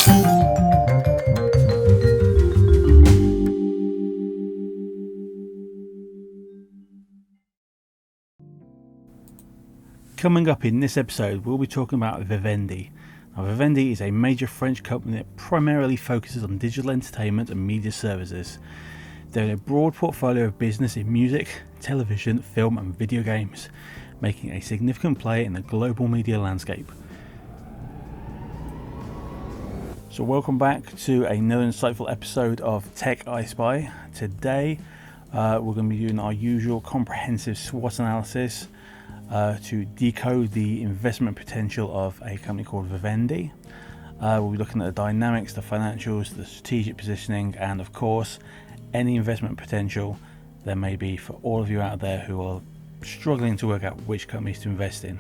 Coming up in this episode, we'll be talking about Vivendi. Now, Vivendi is a major French company that primarily focuses on digital entertainment and media services. They have a broad portfolio of business in music, television, film and video games, making a significant player in the global media landscape. So welcome back to another insightful episode of Tech I Spy. Today we're going to be doing our usual comprehensive SWOT analysis to decode the investment potential of a company called Vivendi. We'll be looking at the dynamics, the financials, the strategic positioning, and of course any investment potential there may be for all of you out there who are struggling to work out which companies to invest in.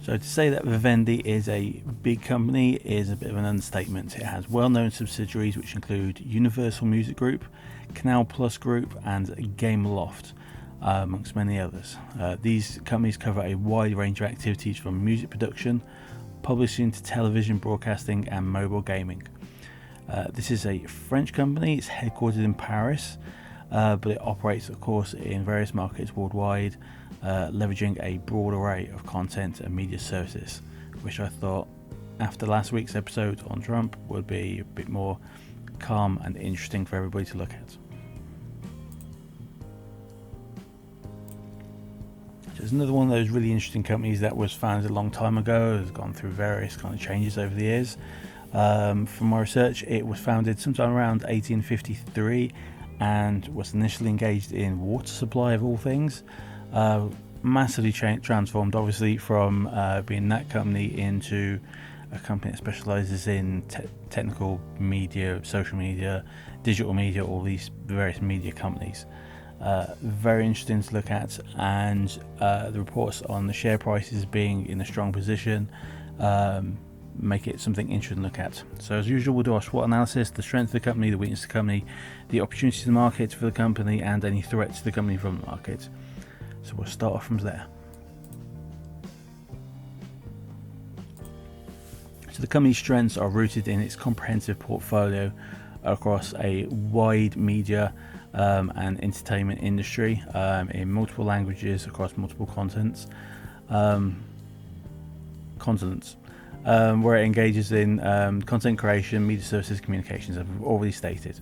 So to say that Vivendi is a big company is a bit of an understatement. It has well-known subsidiaries which include Universal Music Group, Canal Plus Group and Gameloft, amongst many others. These companies cover a wide range of activities from music production, publishing to television broadcasting and mobile gaming. This is a French company. It's headquartered in Paris, but it operates of course in various markets worldwide, leveraging a broad array of content and media services, which I thought after last week's episode on Trump would be a bit more calm and interesting for everybody to look at. So it's another one of those really interesting companies that was founded a long time ago, has gone through various kind of changes over the years. From my research, it was founded sometime around 1853 and was initially engaged in water supply of all things. Massively transformed obviously from being that company into a company that specializes in technical media, social media, digital media, all these various media companies. Very interesting to look at, and the reports on the share prices being in a strong position make it something interesting to look at. So as usual, we'll do our SWOT analysis, the strength of the company, the weakness of the company, the opportunities in the market for the company, and any threats to the company from the market. So we'll start off from there. So the company's strengths are rooted in its comprehensive portfolio across a wide media and entertainment industry in multiple languages across multiple continents, where it engages in content creation, media services, communications, as we've already stated.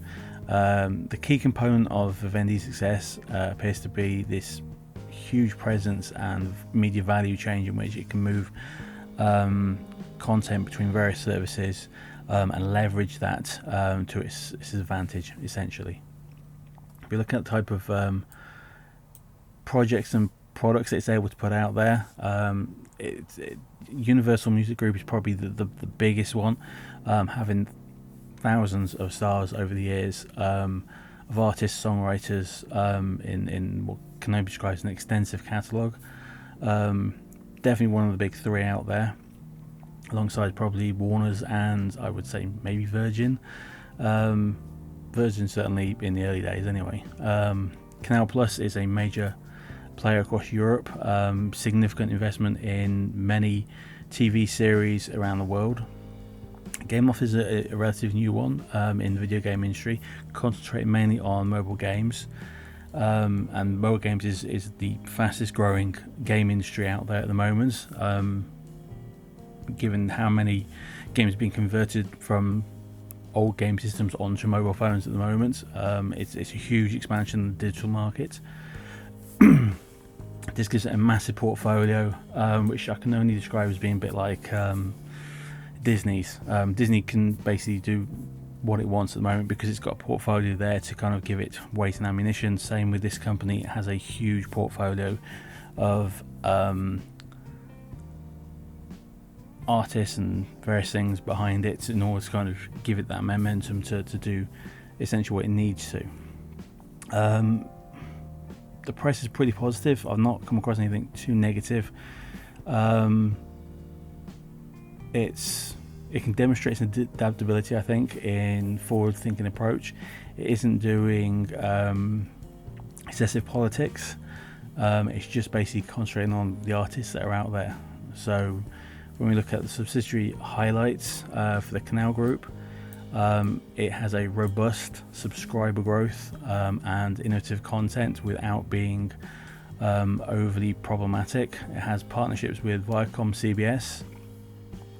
The key component of Vivendi's success appears to be this huge presence and media value chain in which it can move content between various services and leverage that to its advantage, essentially. If you're looking at the type of projects and products that it's able to put out there, Universal Music Group is probably the biggest one, having thousands of stars over the years of artists, songwriters in what can only be described as an extensive catalogue. Definitely one of the big three out there, alongside probably Warner's and I would say maybe Virgin. Virgin certainly in the early days anyway. Canal Plus is a major player across Europe, significant investment in many TV series around the world. Gameloft is a relatively new one in the video game industry, concentrating mainly on mobile games. And mobile games is the fastest growing game industry out there at the moment, given how many games are being converted from old game systems onto mobile phones at the moment. It's a huge expansion in the digital market. This gives it a massive portfolio, which I can only describe as being a bit like Disney's. Disney can basically do what it wants at the moment because it's got a portfolio there to kind of give it weight and ammunition. Same with this company, it has a huge portfolio of artists and various things behind it in order to kind of give it that momentum to do essentially what it needs to. The press is pretty positive. I've not come across anything too negative. It can demonstrate some adaptability, I think, in forward-thinking approach. It isn't doing excessive politics. It's just basically concentrating on the artists that are out there. So When we look at the subsidiary highlights for the Canal Group, it has a robust subscriber growth and innovative content without being overly problematic. It has partnerships with Viacom CBS,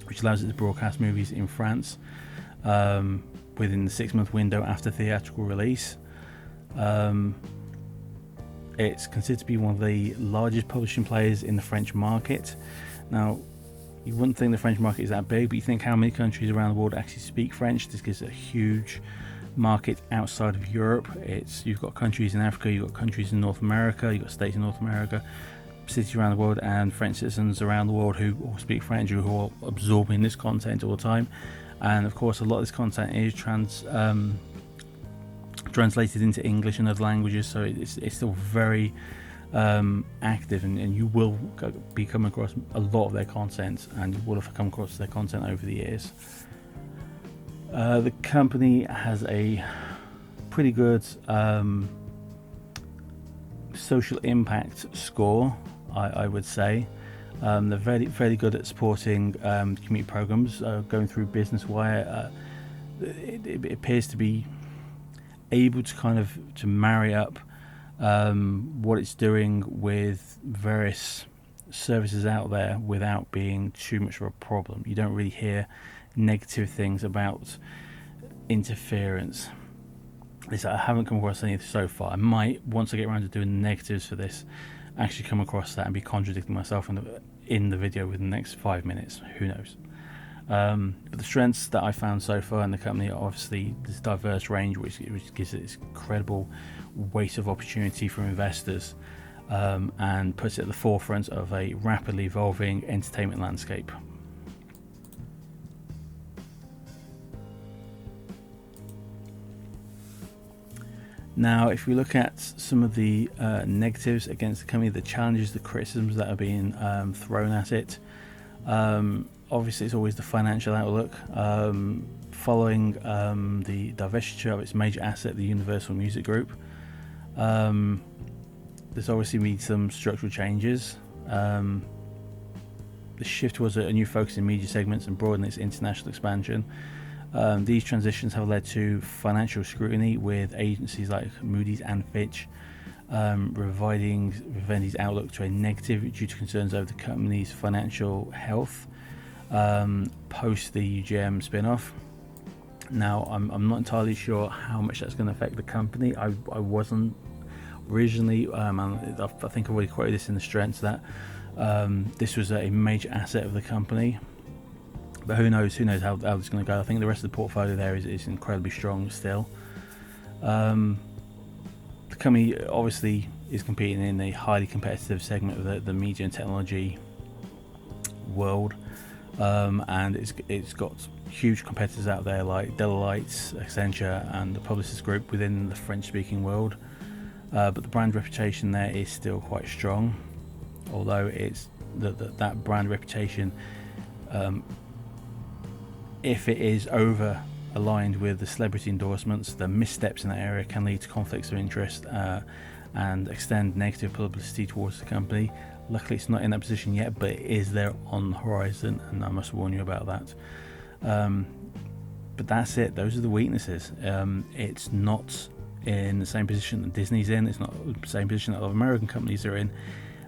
which allows it to broadcast movies in France within the 6-month window after theatrical release. It's considered to be one of the largest publishing players in the French market. Now, you wouldn't think the French market is that big, but you think how many countries around the world actually speak French. This gives it a huge market outside of Europe. You've got countries in Africa, you've got countries in North America, you've got states in North America, cities around the world, and French citizens around the world who all speak French, who are absorbing this content all the time. And of course, a lot of this content is translated into English and other languages, so it's still very active, and you will be coming across a lot of their content, and you will have come across their content over the years. The company has a pretty good social impact score, I would say. They're very, very good at supporting community programs. Going through Business Wire, it appears to be able to marry up what it's doing with various services out there without being too much of a problem. You don't really hear negative things about interference. I haven't come across any so far. I might, once I get around to doing the negatives for this, actually come across that and be contradicting myself in the video within the next 5 minutes. Who knows? But the strengths that I found so far in the company are obviously this diverse range, which gives it this incredible weight of opportunity for investors, and puts it at the forefront of a rapidly evolving entertainment landscape. Now, if we look at some of the negatives against the company, the challenges, the criticisms that are being thrown at it, obviously it's always the financial outlook. Following the divestiture of its major asset, the Universal Music Group, there's obviously been some structural changes. The shift was a new focus in media segments and broaden its international expansion. These transitions have led to financial scrutiny, with agencies like Moody's and Fitch revising Vivendi's outlook to a negative due to concerns over the company's financial health post the UGM spin-off. Now, I'm not entirely sure how much that's going to affect the company. I wasn't originally, and I think I've already quoted this in the strengths, that this was a major asset of the company. But who knows how this is going to go. I think the rest of the portfolio there is incredibly strong still. The company obviously is competing in a highly competitive segment of the media and technology world, and it's got huge competitors out there like Deloitte, Accenture, and the Publicis Group within the French-speaking world. But the brand reputation there is still quite strong, although it's that brand reputation, if it is over aligned with the celebrity endorsements, the missteps in that area can lead to conflicts of interest and extend negative publicity towards the company. Luckily, it's not in that position yet, but it is there on the horizon, and I must warn you about that. But that's it. Those are the weaknesses. It's not in the same position that Disney's in. It's not the same position that other American companies are in.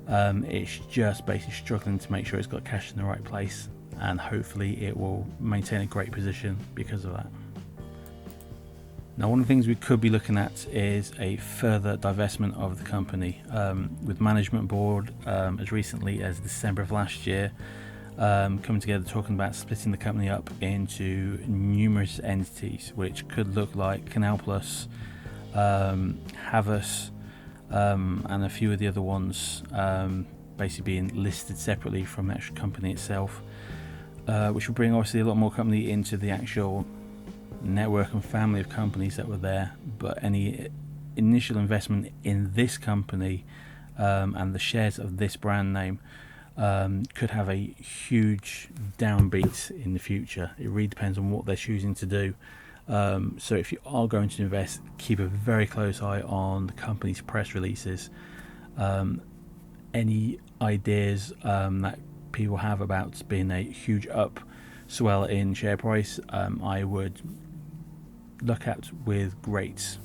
It's just basically struggling to make sure it's got cash in the right place, and hopefully it will maintain a great position because of that. Now, one of the things we could be looking at is a further divestment of the company, with management board as recently as December of last year coming together talking about splitting the company up into numerous entities, which could look like Canal Plus, Havas, and a few of the other ones basically being listed separately from the actual company itself, which will bring obviously a lot more company into the actual network and family of companies that were there. But any initial investment in this company and the shares of this brand name could have a huge downbeat in the future. It really depends on what they're choosing to do. So if you are going to invest, keep a very close eye on the company's press releases. Any ideas that people have about being a huge upswell in share price, I would look at with great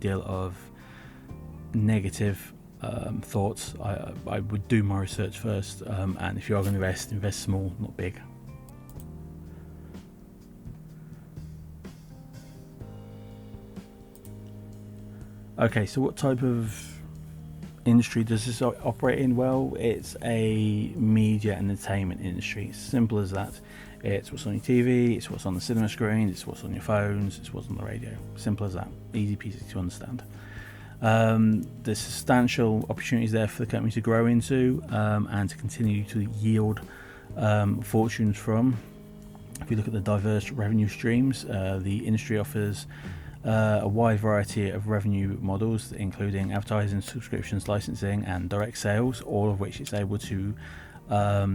deal of negative thoughts. I would do my research first, and if you are going to invest small, not big. Okay, so what type of industry does this operate in? Well, it's a media and entertainment industry. It's simple as that. It's what's on your TV, it's what's on the cinema screen, it's what's on your phones, it's what's on the radio. Simple as that. Easy peasy to understand. There's substantial opportunities there for the company to grow into, and to continue to yield fortunes from. If you look at the diverse revenue streams, the industry offers a wide variety of revenue models, including advertising, subscriptions, licensing, and direct sales, all of which it's able to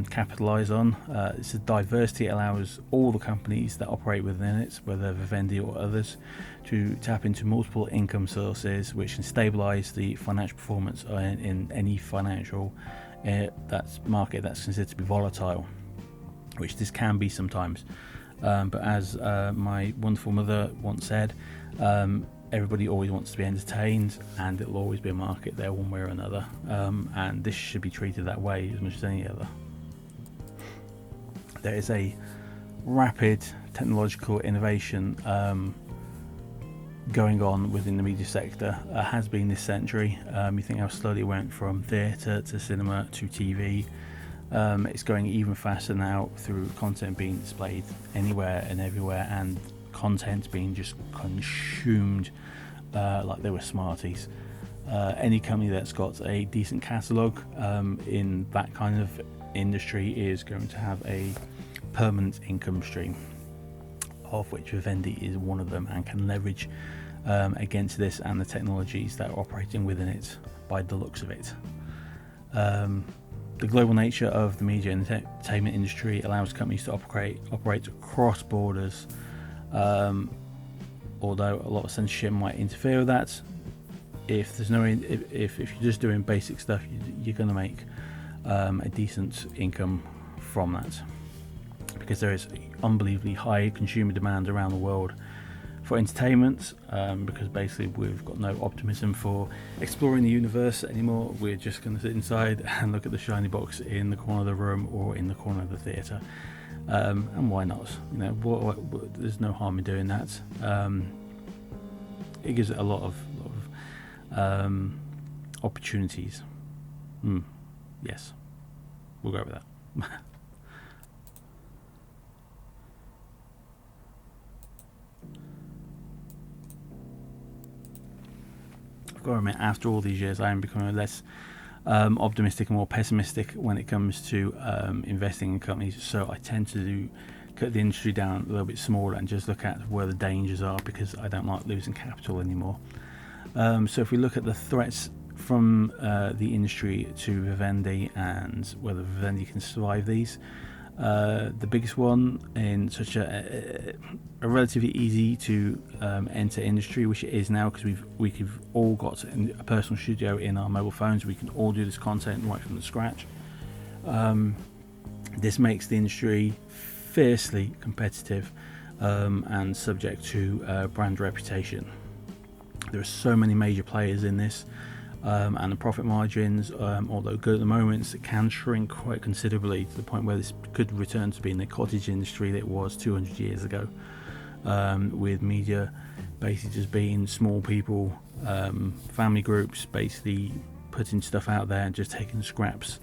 capitalize on. It's a diversity allows all the companies that operate within it, whether Vivendi or others, to tap into multiple income sources, which can stabilize the financial performance in any financial market that's considered to be volatile, which this can be sometimes. But as my wonderful mother once said, everybody always wants to be entertained, and it'll always be a market there one way or another, and this should be treated that way as much as any other. There is a rapid technological innovation going on within the media sector, has been this century. You think how slowly it went from theatre to cinema to TV. It's going even faster now through content being displayed anywhere and everywhere, and content being just consumed like they were Smarties. Any company that's got a decent catalogue in that kind of industry is going to have a permanent income stream, of which Vivendi is one of them, and can leverage against this and the technologies that are operating within it by the looks of it. The global nature of the media and entertainment industry allows companies to operate across borders, although a lot of censorship might interfere with that. If you're just doing basic stuff, you're going to make a decent income from that, because there is unbelievably high consumer demand around the world for entertainment, because basically we've got no optimism for exploring the universe anymore. We're just going to sit inside and look at the shiny box in the corner of the room or in the corner of the theatre, and why not? There's no harm in doing that. It gives it a lot of opportunities. Yes, we'll go with that. I've got to admit, after all these years, I am becoming less optimistic and more pessimistic when it comes to investing in companies. So I tend to cut the industry down a little bit smaller and just look at where the dangers are, because I don't like losing capital anymore. So if we look at the threats from the industry to Vivendi and whether Vivendi can survive these, the biggest one in such a relatively easy to enter industry, which it is now, because we've all got a personal studio in our mobile phones. We can all do this content right from the scratch. This makes the industry fiercely competitive and subject to brand reputation. There are so many major players in this, and the profit margins, although good at the moment, it can shrink quite considerably to the point where this could return to being the cottage industry that it was 200 years ago, with media basically just being small people, family groups basically putting stuff out there and just taking scraps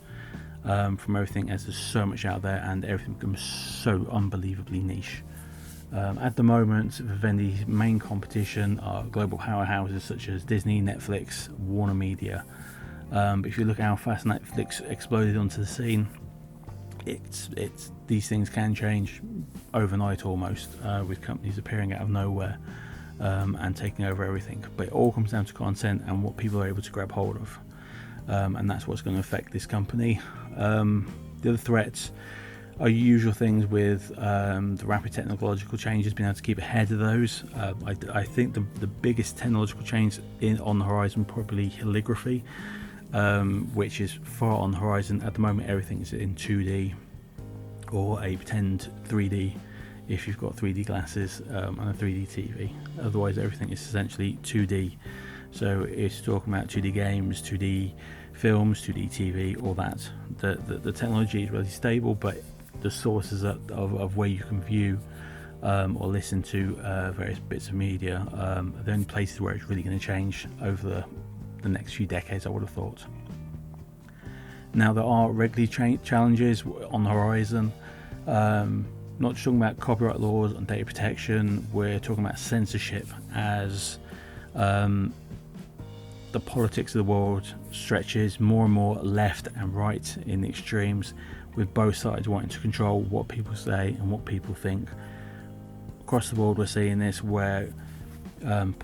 from everything, as there's so much out there and everything becomes so unbelievably niche. At the moment, Vivendi's main competition are global powerhouses such as Disney, Netflix, Warner Media. But if you look at how fast Netflix exploded onto the scene, it's these things can change overnight almost, with companies appearing out of nowhere and taking over everything. But it all comes down to content and what people are able to grab hold of, and that's what's going to affect this company. The other threats are usual things with the rapid technological changes, being able to keep ahead of those. I think the biggest technological change on the horizon probably calligraphy. which is far on the horizon. At the moment, everything is in 2D or a pretend 3D if you've got 3D glasses and a 3D TV. Otherwise, everything is essentially 2D. So it's talking about 2D games, 2D films, 2D TV, all that. The technology is really stable, but the sources of where you can view or listen to various bits of media are the only places where it's really going to change over the next few decades, I would have thought. Now, there are regulatory challenges on the horizon. Not just talking about copyright laws and data protection, we're talking about censorship as the politics of the world stretches more and more left and right in the extremes, with both sides wanting to control what people say and what people think. Across the world, we're seeing this where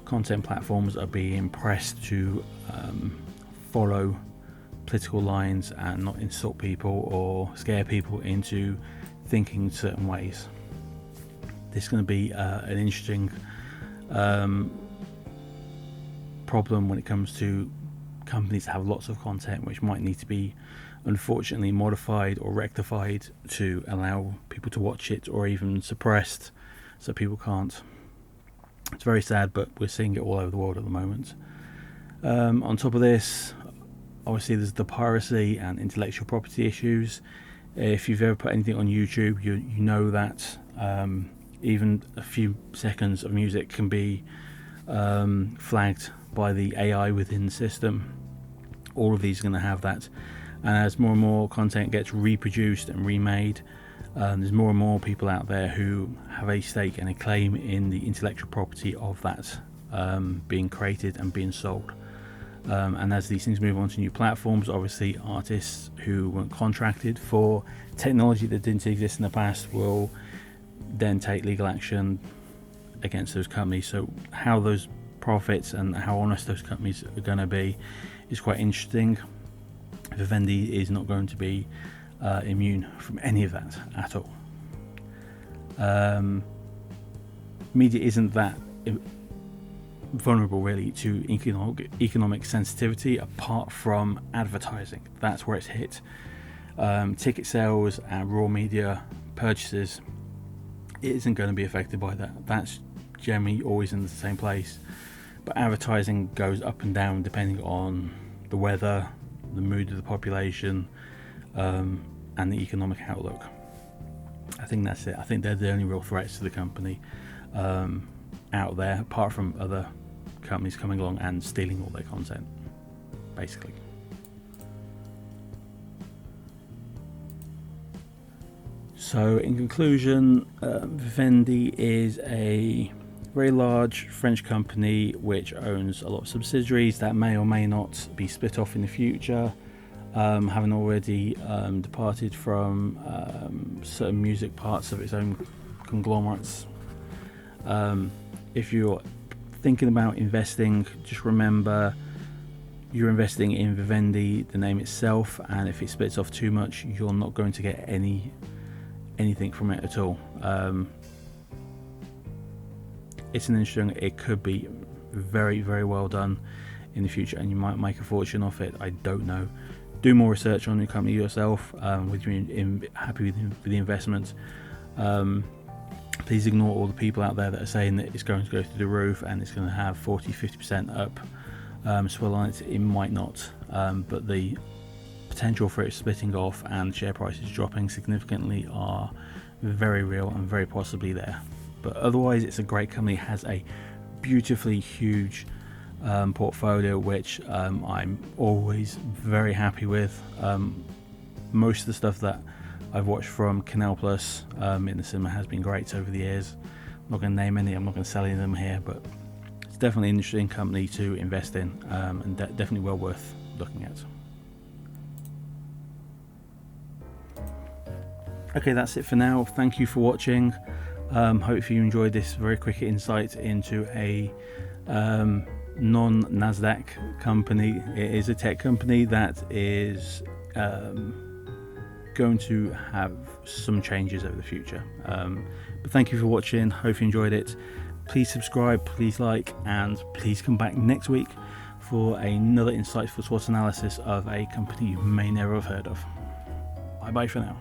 content platforms are being pressed to follow political lines and not insult people or scare people into thinking certain ways. This is going to be an interesting problem when it comes to companies that have lots of content which might need to be unfortunately modified or rectified to allow people to watch it, or even suppressed so people can't. It's very sad, but we're seeing it all over the world at the moment. On top of this, obviously there's the piracy and intellectual property issues. If you've ever put anything on YouTube, you know that even a few seconds of music can be flagged by the AI within the system. All of these are going to have that, and as more and more content gets reproduced and remade, there's more and more people out there who have a stake and a claim in the intellectual property of that being created and being sold. And as these things move on to new platforms, obviously artists who weren't contracted for technology that didn't exist in the past will then take legal action against those companies. So how those profits and how honest those companies are going to be is quite interesting. Vivendi is not going to be immune from any of that at all. Media isn't that vulnerable really to economic sensitivity apart from advertising. That's where it's hit. Ticket sales and raw media purchases, it isn't going to be affected by that. That's generally always in the same place. But advertising goes up and down depending on the weather, the mood of the population, and the economic outlook. I think that's it. I think they're the only real threats to the company out there, apart from other companies coming along and stealing all their content, basically. So in conclusion, Vivendi is a very large French company which owns a lot of subsidiaries that may or may not be split off in the future, having already departed from certain music parts of its own conglomerates. If you're thinking about investing, just remember you're investing in Vivendi, the name itself, and if it splits off too much, you're not going to get anything from it at all. It's an interesting, it could be very, very well done in the future, and you might make a fortune off it. I don't know. Do more research on the company yourself. With you happy with the investment. Please ignore all the people out there that are saying that it's going to go through the roof and it's going to have 40-50% up swell on it. It might not, but the potential for it splitting off and share prices dropping significantly are very real and very possibly there. But otherwise, it's a great company. It has a beautifully huge portfolio, which I'm always very happy with. Most of the stuff that I've watched from Canal Plus in the cinema has been great over the years. I'm not going to name any, I'm not going to sell any of them here, but it's definitely an interesting company to invest in, and definitely well worth looking at. Okay, that's it for now. Thank you for watching. Hope you enjoyed this very quick insight into a non-Nasdaq company. It is a tech company that is going to have some changes over the future. But thank you for watching. Hope you enjoyed it. Please subscribe, please like, and please come back next week for another insightful SWOT analysis of a company you may never have heard of. Bye bye for now.